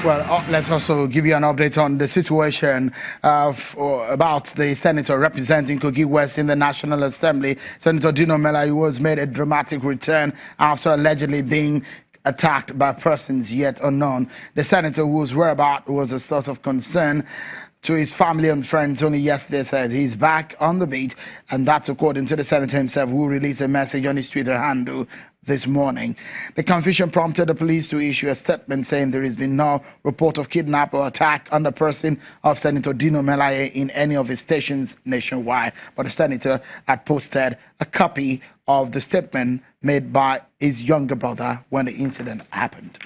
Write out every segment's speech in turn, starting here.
Well, let's also give you an update on the situation about the senator representing Kogi West in the National Assembly. Senator Dino Melaye was made a dramatic return after allegedly being attacked by persons yet unknown. The senator, whose whereabouts was a source of concern to his family and friends only yesterday, says he's back on the beat, and that's according to the senator himself, who released a message on his Twitter handle this morning. The confusion prompted the police to issue a statement saying there has been no report of kidnap or attack on the person of Senator Dino Melaye in any of his stations nationwide. But the senator had posted a copy of the statement made by his younger brother when the incident happened.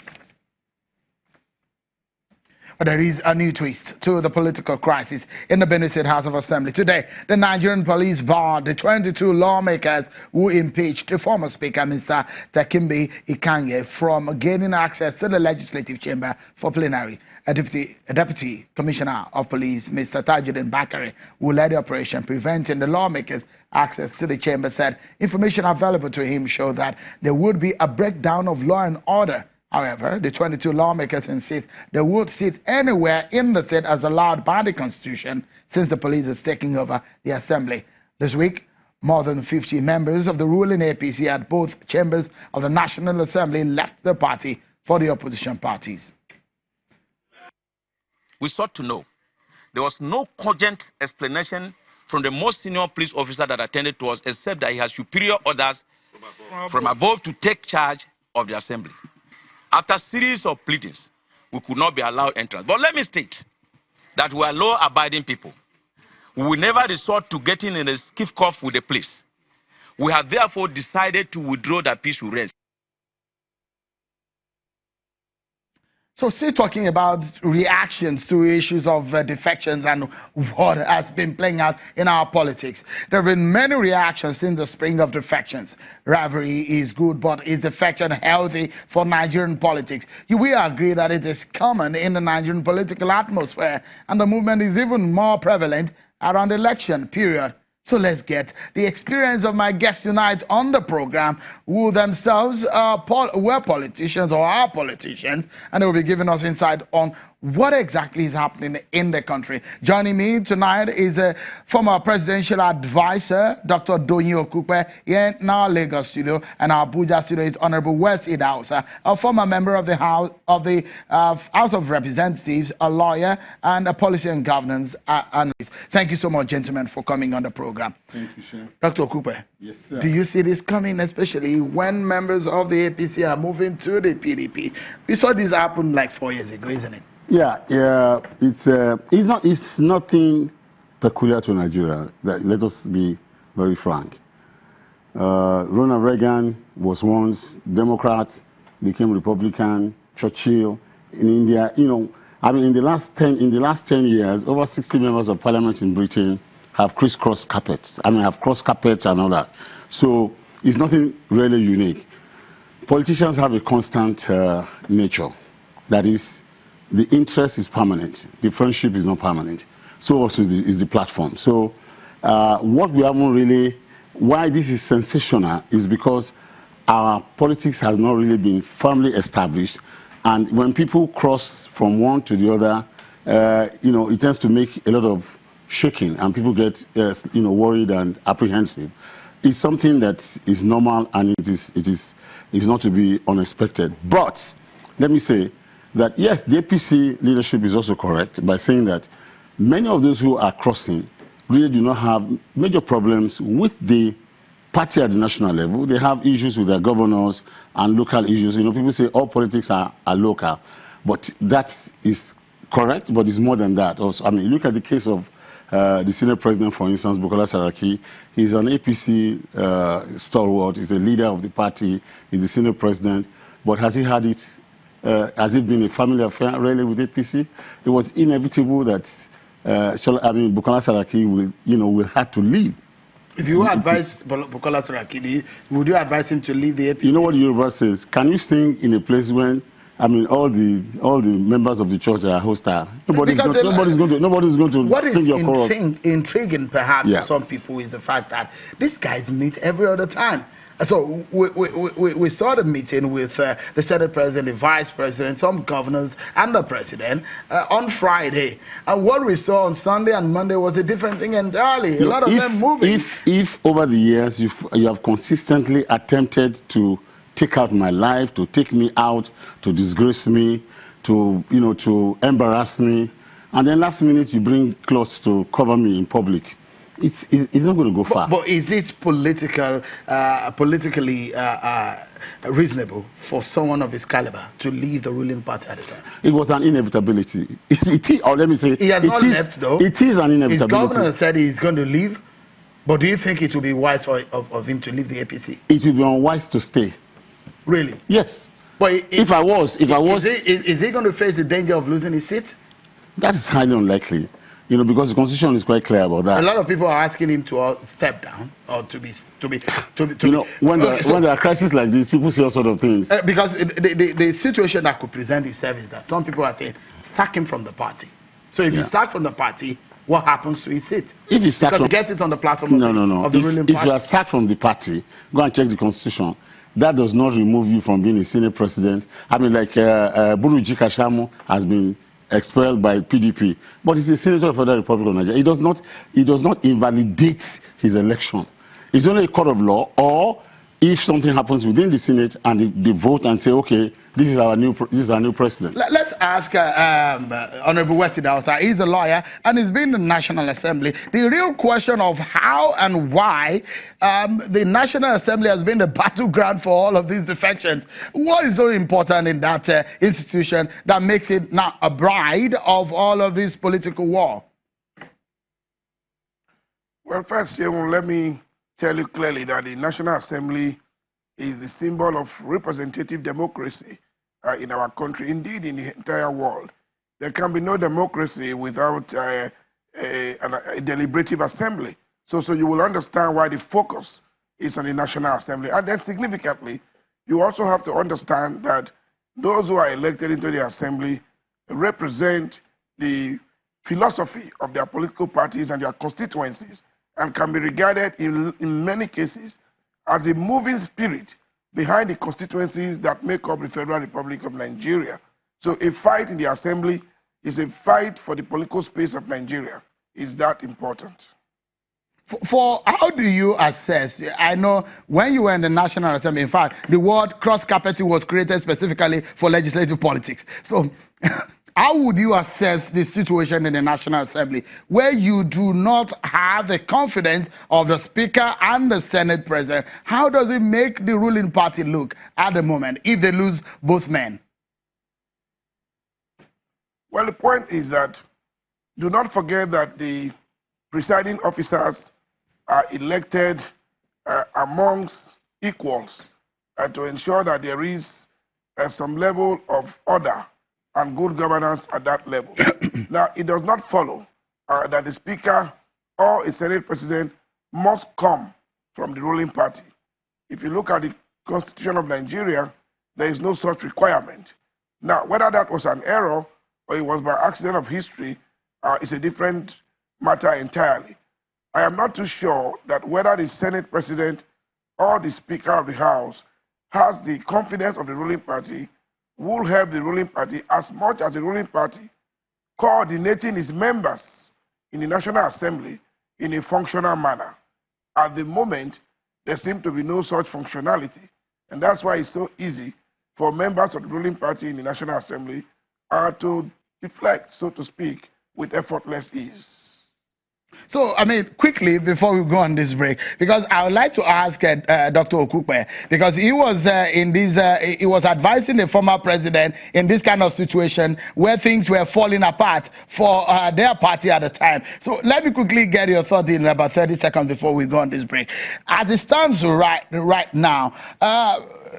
But there is a new twist to the political crisis in the Benue State House of Assembly. Today, the Nigerian police barred the 22 lawmakers who impeached the former Speaker, Mr. Takimbe Ikange, from gaining access to the legislative chamber for plenary. A deputy commissioner of police, Mr. Tajuddin Bakare, who led the operation preventing the lawmakers access to the chamber, said information available to him showed that there would be a breakdown of law and order. However, the 22 lawmakers insist they would sit anywhere in the state as allowed by the Constitution since the police is taking over the assembly. This week, more than 50 members of the ruling APC at both chambers of the National Assembly left the party for the opposition parties. We sought to know. There was no cogent explanation from the most senior police officer that attended to us, except that he has superior orders from above to take charge of the assembly. After a series of pleadings, we could not be allowed entrance. But let me state that we are law-abiding people. We will never resort to getting in a skiff cuff with the police. We have therefore decided to withdraw that peaceful rest. So still talking about reactions to issues of defections and what has been playing out in our politics. There have been many reactions since the spring of defections. Rivalry is good, but is defection healthy for Nigerian politics? You will agree that it is common in the Nigerian political atmosphere, and the movement is even more prevalent around the election period. So let's get the experience of my guests tonight on the program, who themselves were politicians or are politicians, and they will be giving us insight on what exactly is happening in the country. Joining me tonight is a former presidential advisor, Dr. Doyin Okupe, here in our Lagos studio, and our Abuja studio is Honorable West Idausa, a former member of the House of Representatives, a lawyer, and a policy and governance analyst. Thank you so much, gentlemen, for coming on the program. Thank you, sir. Dr. Okupe, yes, sir. Do you see this coming, especially when members of the APC are moving to the PDP? We saw this happen like 4 years ago, isn't it? Yeah. It's nothing peculiar to Nigeria. Let us be very frank. Ronald Reagan was once Democrat, became Republican. Churchill in India. In the last 10 years, over 60 members of Parliament in Britain have crisscrossed carpets. Have crossed carpets and all that. So it's nothing really unique. Politicians have a constant nature. That is, the interest is permanent. The friendship is not permanent. So also is the platform. So what we haven't really, why this is sensational is because our politics has not really been firmly established. And when people cross from one to the other, it tends to make a lot of shaking, and people get worried and apprehensive. It's something that is normal, and it is not to be unexpected. But let me say that yes, the APC leadership is also correct by saying that many of those who are crossing really do not have major problems with the party at the national level. They have issues with their governors and local issues. People say all politics are local, but that is correct, but it's more than that also. Look at the case of the senior president, for instance, Bukola Saraki. He's an APC stalwart. He's a leader of the party. He's the senior president. But has he had it? Has it been a family affair really with APC? It was inevitable that Bukola Saraki will have to leave. If you advise Bukola Saraki, would you advise him to leave the APC? You know what Yoruba says? Can you sing in a place when all the members of the church are hostile? Nobody's going to sing your chorus. What is intriguing perhaps for some people is the fact that these guys meet every other time. So we saw the meeting with the Senate President, the Vice President, some governors, and the President on Friday. And what we saw on Sunday and Monday was a different thing entirely. A lot of them moving. If over the years you have consistently attempted to take out my life, to take me out, to disgrace me, to to embarrass me, and then last minute you bring clothes to cover me in public, it's not going to go far. But is it politically reasonable for someone of his caliber to leave the ruling party at the time? It was an inevitability. Or let me say, he has not left though. It is an inevitability. His governor said he's going to leave, but do you think it would be wise of him to leave the APC? It would be unwise to stay. Really? Yes. But if I was, is he going to face the danger of losing his seat? That is highly unlikely. Because the constitution is quite clear about that. A lot of people are asking him to step down or to be. When there are crises like this, people say all sort of things. Because the situation that could present itself is that some people are saying sack him from the party. So if you sack from the party, what happens to his seat? If he sacked, because he gets it on the platform of the ruling party. If you are sacked from the party, go and check the constitution. That does not remove you from being a Senate president. I mean, like Buruji Kashamu has been expelled by PDP, but he's a senator of the Federal Republic of Nigeria. It does not invalidate his election. It's only a court of law, or if something happens within the Senate and they vote and say, okay, this is our new president. Let's ask Honorable Wesley Dausa. He's a lawyer and he's been in the National Assembly. The real question of how and why the National Assembly has been the battleground for all of these defections. What is so important in that institution that makes it now a bride of all of this political war? Well, first, let me tell you clearly that the National Assembly is the symbol of representative democracy in our country, indeed in the entire world. There can be no democracy without a deliberative assembly. So you will understand why the focus is on the National Assembly. And then significantly, you also have to understand that those who are elected into the Assembly represent the philosophy of their political parties and their constituencies, and can be regarded in many cases as a moving spirit behind the constituencies that make up the Federal Republic of Nigeria. So a fight in the Assembly is a fight for the political space of Nigeria. Is that important? For how do you assess? I know when you were in the National Assembly, in fact, the word cross-carpeting was created specifically for legislative politics. So how would you assess the situation in the National Assembly where you do not have the confidence of the Speaker and the Senate President? How does it make the ruling party look at the moment if they lose both men? Well, the point is that do not forget that the presiding officers are elected amongst equals to ensure that there is some level of order and good governance at that level. Now, it does not follow that the Speaker or a Senate President must come from the ruling party. If you look at the Constitution of Nigeria, there is no such requirement. Now, whether that was an error or it was by accident of history is a different matter entirely. I am not too sure that whether the Senate President or the Speaker of the House has the confidence of the ruling party will help the ruling party as much as the ruling party coordinating its members in the National Assembly in a functional manner. At the moment, there seems to be no such functionality. And that's why it's so easy for members of the ruling party in the National Assembly to deflect, so to speak, with effortless ease. So, I mean, quickly before we go on this break, because I would like to ask Dr. Okupe, because he was he was advising the former president in this kind of situation where things were falling apart for their party at the time. So let me quickly get your thought in about 30 seconds before we go on this break. As it stands right now,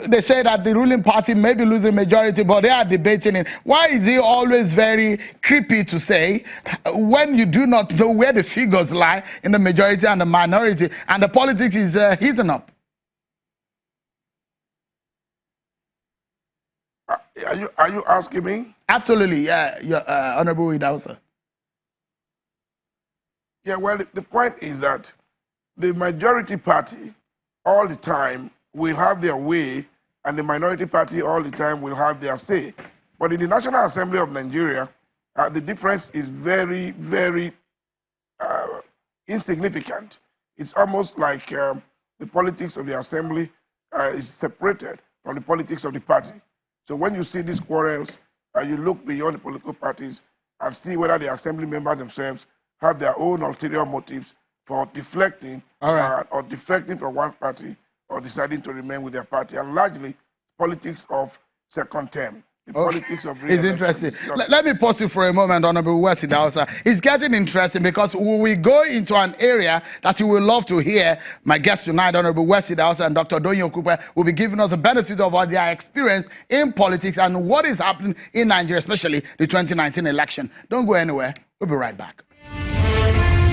they say that the ruling party may be losing majority, but they are debating it. Why is it always very creepy to say when you do not know where the figures lie in the majority and the minority, and the politics is heating up? Are you asking me? Absolutely, yeah, Honorable Idausa. Yeah, well, the point is that the majority party all the time will have their way, and the minority party all the time will have their say. But in the National Assembly of Nigeria, the difference is very, very insignificant. It's almost like the politics of the assembly is separated from the politics of the party. So when you see these quarrels, you look beyond the political parties and see whether the assembly members themselves have their own ulterior motives for deflecting or defecting from one party or deciding to remain with their party. And largely, politics of second term. The politics of it's interesting. Let me pause you for a moment, Honorable Wesley Dawson. It's getting interesting because we go into an area that you will love to hear. My guest tonight, Honorable Wesley Dawson and Dr. Doyin Okupe, will be giving us a benefit of what their experience in politics and what is happening in Nigeria, especially the 2019 election. Don't go anywhere. We'll be right back.